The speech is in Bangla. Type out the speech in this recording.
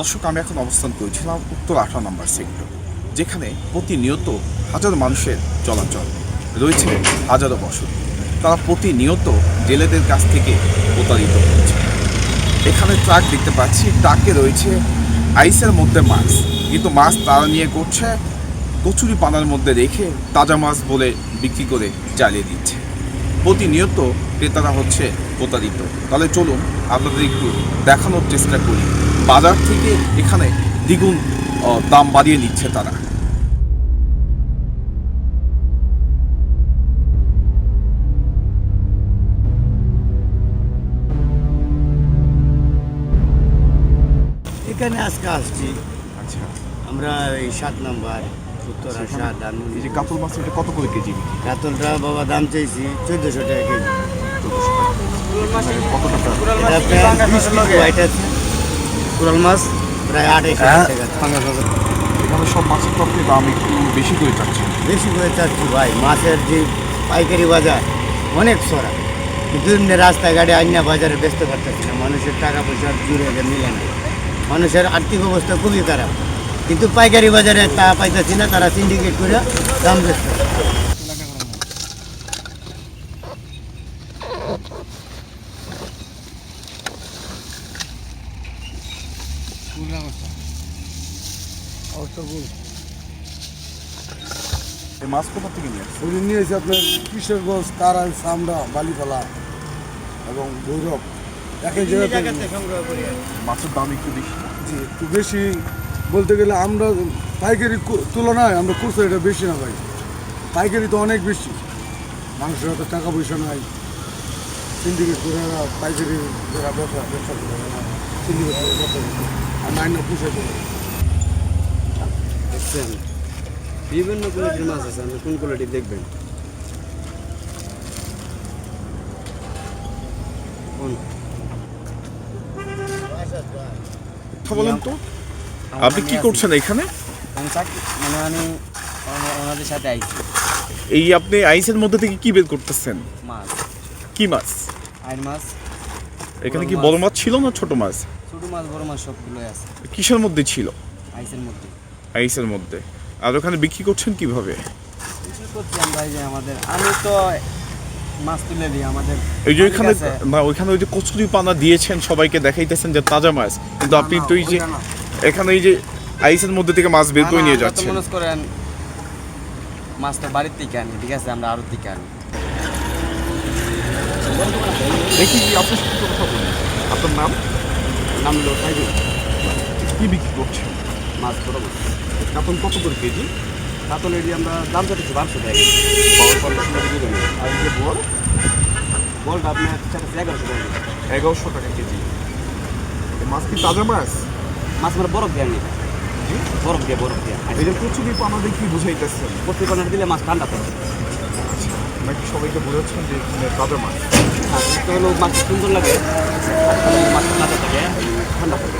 দর্শক, আমি এখন অবস্থান করেছিলাম উত্তর 18 নম্বর সেক্টর, যেখানে প্রতিনিয়ত হাজার মানুষের চলাচল রয়েছে, হাজারো বসত। তারা প্রতিনিয়ত জেলেদের কাছ থেকে প্রতারিত হচ্ছে। এখানে ট্রাক দেখতে পাচ্ছি, ট্রাকে রয়েছে আইসের মধ্যে মাছ, কিন্তু মাছ তারা নিয়ে করছে কচুরি পানার মধ্যে রেখে তাজা মাছ বলে বিক্রি করে চালিয়ে দিচ্ছে। প্রতিনিয়ত ক্রেতারা হচ্ছে প্রতারিত। তাহলে চলুন আপনাদের একটু দেখানোর চেষ্টা করি, বাজার থেকে এখানে দ্বিগুণ দাম বাড়িয়ে নিচ্ছে তারা। এখানে আজকে আসছি আচ্ছা, আমরা এই 7 নম্বর উত্তর আশা ধানমন্ডি। এই যে কাতল মাছ, এটা কত করে কেজি? কাতলটা বাবা দাম চাইছি 1400 টাকা কেজি। কত টাকা? এটা প্রায় 20 কেজি ওয়েট আছে। কোরাল মাছ প্রায় 2800 টাকা। এখানে সব মাছের তরকারি দাম একটু বেশি করে চাচ্ছে। বেশি করে চাচ্ছি ভাই, মাছের যে পাইকারি বাজার অনেক সরা, কিন্তু এমনি রাস্তাঘাটে আইনা বাজারে বেচতে পারতেছি না। মানুষের টাকা পয়সার জুড়ে মিলে না, মানুষের আর্থিক অবস্থা খুবই খারাপ, কিন্তু পাইকারি বাজারে তা পাইতেছি না। তারা সিন্ডিকেট করে দাম বেচতে। এই মাছ কোথা থেকে নিয়ে আসছে? উনি নিয়েছে আপনার কিশোরগঞ্জ, কারাল, চামড়া, বালিপালা এবং ভৈরব। একই জায়গাতে সংগ্রহ করি। মাছের দাম একটু বেশি। জি, একটু বেশি বলতে গেলে আমরা পাইকারি তুলনায় আমরা খুচরা এটা বেশি না ভাই, পাইকারি তো অনেক বেশি। মানুষের হাতে টাকা পয়সা নাই, সিন্ডিকেট করে এরা পাইকারি যারা ব্যবসা করে এরা সিন্ডিকেট করে ব্যবসা করে আর মাইন না পুষে করে। দেখছেন বিভিন্ন কোয়ালিটির মাছ আছে, আপনি কোন কোয়ালিটি দেখবেন? কোন কথা বলেন তো, আপনি কি করছেন এখানে? আমি চাকরি মানে আমি ওনাদের সাথে আইছি। এই আপনি আইসের মধ্যে থেকে কি বের করতেছেন? মাছ, কি মাছ? আইন মাছ, এখানে কি বড় মাছ ছিল না ছোট মাছ? ছোট মাছ, বড় মাছ সবগুলোই আছে কিসের মধ্যে ছিল? আইসের মধ্যে। আইসের মধ্যে। আর ওখানে বিক্রি করছেন কিভাবে? কিছু করছি আমরা, এই যে আমি তো মাছ তুলে দিই আমাদের এই যে ওইখানে মালিক আছে। না, ওইখানে ওই যে কচুরি পানা দিয়েছেন, সবাইকে দেখাইতেছেন যে তাজা মাছ, কিন্তু আপনি তো এই যে ওইটা না। এখানে এই যে আইসের মধ্যে থেকে মাছ বের করে না, নিয়ে আমরা তো যাচ্ছেন। মনে করেন মাছটা বাড়ির থেকে আনি, ঠিক আছে, আমরা আরো থেকে আনি। দেখি কি আপনার সাথে কথা বলি। আপনার নাম? নাম হলো সাইদুল। কি বিক্রি করছেন? মাছ, বড় মাছ। কাতল কত করে কেজি? কাতল এটি আমরা দাম চাচ্ছি 1200 টাকা। আর এই যে বল? বলটা আপনার চাচ্ছি 1100 টাকা। 1100 টাকা কেজি। এই মাছ কি তাজা মাছ? মাছ আমরা বরফ দিয়ে আনি, বরফ দিয়ে এই যে কচুরি পানা দিয়ে কি বুঝাইতেছেন? প্রতি পানার দিলে মাছ ঠান্ডা থাকে। নাকি সবাইকে বোঝাচ্ছেন যে এখানে তাজা মাছ? আর হলো মাছ সুন্দর লাগে, মাছ ঠান্ডা থাকে, ঠান্ডা থাকে।